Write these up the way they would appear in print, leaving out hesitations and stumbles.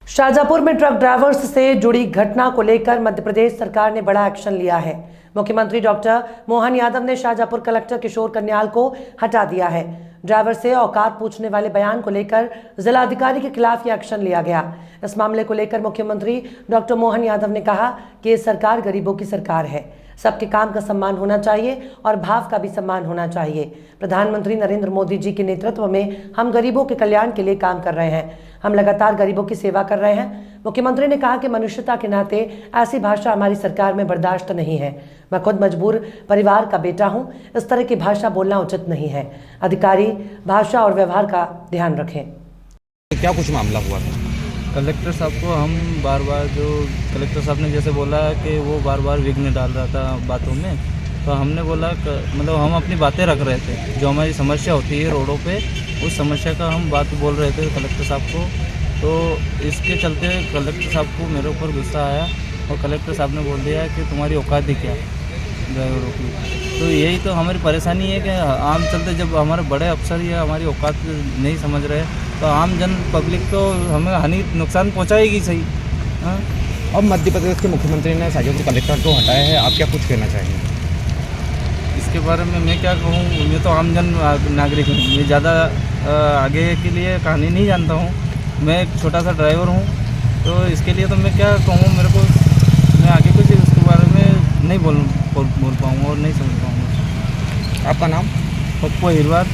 शाहजहाँपुर में truck drivers से जुड़ी घटना को लेकर मध्य प्रदेश सरकार ने बड़ा एक्शन लिया है। मुख्यमंत्री डॉक्टर मोहन यादव ने शाहजहाँपुर कलेक्टर किशोर कन्याल को हटा दिया है। ड्राइवर से औकात पूछने वाले बयान को लेकर जिलाधिकारी के खिलाफ यह एक्शन लिया गया। इस मामले को लेकर मुख्यमंत्री डॉक्टर मोहन यादव ने कहा कि ये सरकार गरीबों की सरकार है, सबके काम का सम्मान होना चाहिए और भाव का भी सम्मान होना चाहिए। प्रधानमंत्री नरेंद्र मोदी जी के नेतृत्व में हम गरीबों के कल्याण के लिए काम कर रहे हैं, हम लगातार गरीबों की सेवा कर रहे हैं। मुख्यमंत्री ने कहा कि मनुष्यता के नाते ऐसी भाषा हमारी सरकार में बर्दाश्त नहीं है। मैं खुद मजबूर परिवार का बेटा हूं, इस तरह की भाषा बोलना उचित नहीं है। अधिकारी भाषा और व्यवहार का ध्यान रखें। क्या कुछ मामला हुआ था? कलेक्टर साहब को हम बार बार जो कलेक्टर साहब ने जैसे बोला कि वो बार बार विघ्न डाल रहा था बातों में, तो हमने बोला मतलब हम अपनी बातें रख रहे थे, जो हमारी समस्या होती है रोडों पे, उस समस्या का हम बात बोल रहे थे कलेक्टर साहब को। तो इसके चलते कलेक्टर साहब को मेरे ऊपर गुस्सा आया और कलेक्टर साहब ने बोल दिया कि तुम्हारी औकात ही क्या है ड्राइवरों की। तो यही तो हमारी परेशानी है कि आम चलते जब हमारे बड़े अफसर या हमारी औकात नहीं समझ रहे तो आम जन पब्लिक तो हमें हानि नुकसान पहुंचाएगी सही। हाँ, अब मध्य प्रदेश के मुख्यमंत्री ने शाहजहाँपुर कलेक्टर को हटाया है, आप क्या कुछ कहना चाहेंगे इसके बारे में? मैं क्या कहूँ, मैं तो आम जन नागरिक हूँ, मैं ज़्यादा आगे के लिए कहानी नहीं जानता हूँ। मैं एक छोटा सा ड्राइवर हूँ, तो इसके लिए तो मैं क्या कहूँ, मेरे को मैं आगे कुछ उसके बारे में नहीं बोल पाऊँगा और नहीं समझ पाऊँगा। आपका नाम? पप्पू हिरवार,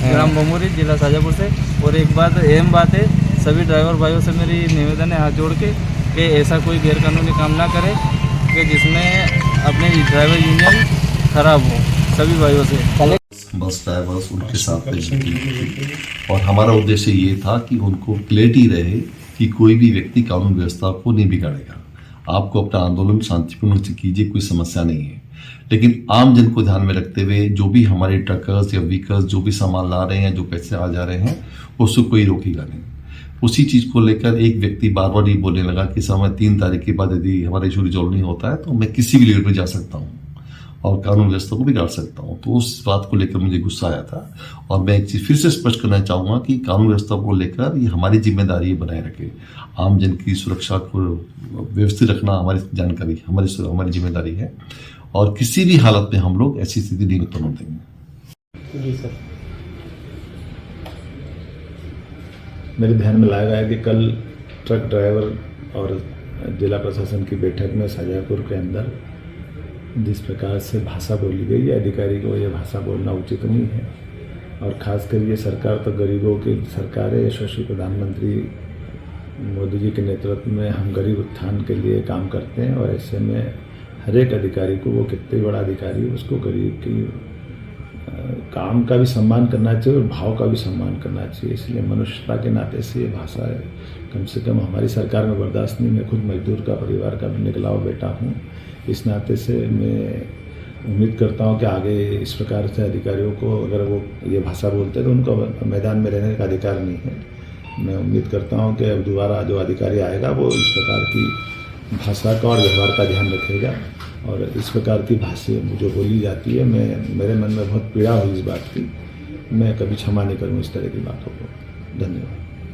ग्राम बमोरी, जिला शाहजहाँपुर से। और एक बात अहम बात है, सभी ड्राइवर भाइयों से मेरी निवेदन है हाथ जोड़ के कि ऐसा कोई गैरकानूनी काम ना करे कि जिसमें अपने ड्राइवर यूनियन खराब हो। सभी भाइयों से बस ड्राइवर्स उनके साथ मीटिंग थी और हमारा उद्देश्य ये था कि उनको क्लैरिटी रहे कि कोई भी व्यक्ति कानून व्यवस्था को नहीं बिगाड़ेगा। आपको अपना आंदोलन शांतिपूर्ण से कीजिए, कोई समस्या नहीं है, लेकिन आम जन को ध्यान में रखते हुए जो भी हमारे ट्रकर्स या व्हीकल्स जो भी सामान ला रहे हैं, जो पैसे आ जा रहे हैं, उसको कोई रोकेगा नहीं। उसी चीज़ को लेकर एक व्यक्ति बार बार ये बोलने लगा कि सर मैं 3 तारीख के बाद यदि हमारा इशू रिजॉल्व नहीं होता है तो मैं किसी भी लीडर पर जा सकता हूँ और कानून व्यवस्था को बिगाड़ सकता हूँ। तो उस बात को लेकर मुझे गुस्सा आया था और मैं एक चीज़ फिर से स्पष्ट करना चाहूँगा कि कानून व्यवस्था को लेकर ये हमारी जिम्मेदारी बनाए रखे। आम जन की सुरक्षा को व्यवस्थित रखना हमारी जानकारी, हमारी जिम्मेदारी है और किसी भी हालत में हम लोग ऐसी स्थिति नहीं उत्पन्न देंगे। जी सर, मेरे ध्यान में लाया गया कि कल ट्रक ड्राइवर और जिला प्रशासन की बैठक में शाहजहाँपुर के अंदर जिस प्रकार से भाषा बोली गई है, अधिकारी को यह भाषा बोलना उचित नहीं है। और ख़ासकर ये सरकार तो गरीबों की सरकार है। यशस्वी प्रधानमंत्री मोदी जी के नेतृत्व में हम गरीब उत्थान के लिए काम करते हैं और ऐसे में हर एक अधिकारी को, वो कितने बड़ा अधिकारी हो, उसको गरीब की काम का भी सम्मान करना चाहिए और भाव का भी सम्मान करना चाहिए। इसलिए मनुष्यता के नाते से ये भाषा है कम से कम हमारी सरकार में बर्दाश्त नहीं। मैं खुद मजदूर का परिवार का भी निकला हुआ बेटा हूँ, इस नाते से मैं उम्मीद करता हूँ कि आगे इस प्रकार से अधिकारियों को अगर वो ये भाषा बोलते हैं तो उनको मैदान में रहने का अधिकार नहीं है। मैं उम्मीद करता हूँ कि अब दोबारा जो अधिकारी आएगा वो इस प्रकार की भाषा का और व्यवहार का ध्यान रखेगा और इस प्रकार की भाषा जो बोली जाती है, मेरे मन में बहुत पीड़ा हुई इस बात की। मैं कभी क्षमा नहीं करूँ इस तरह की बातों को। धन्यवाद।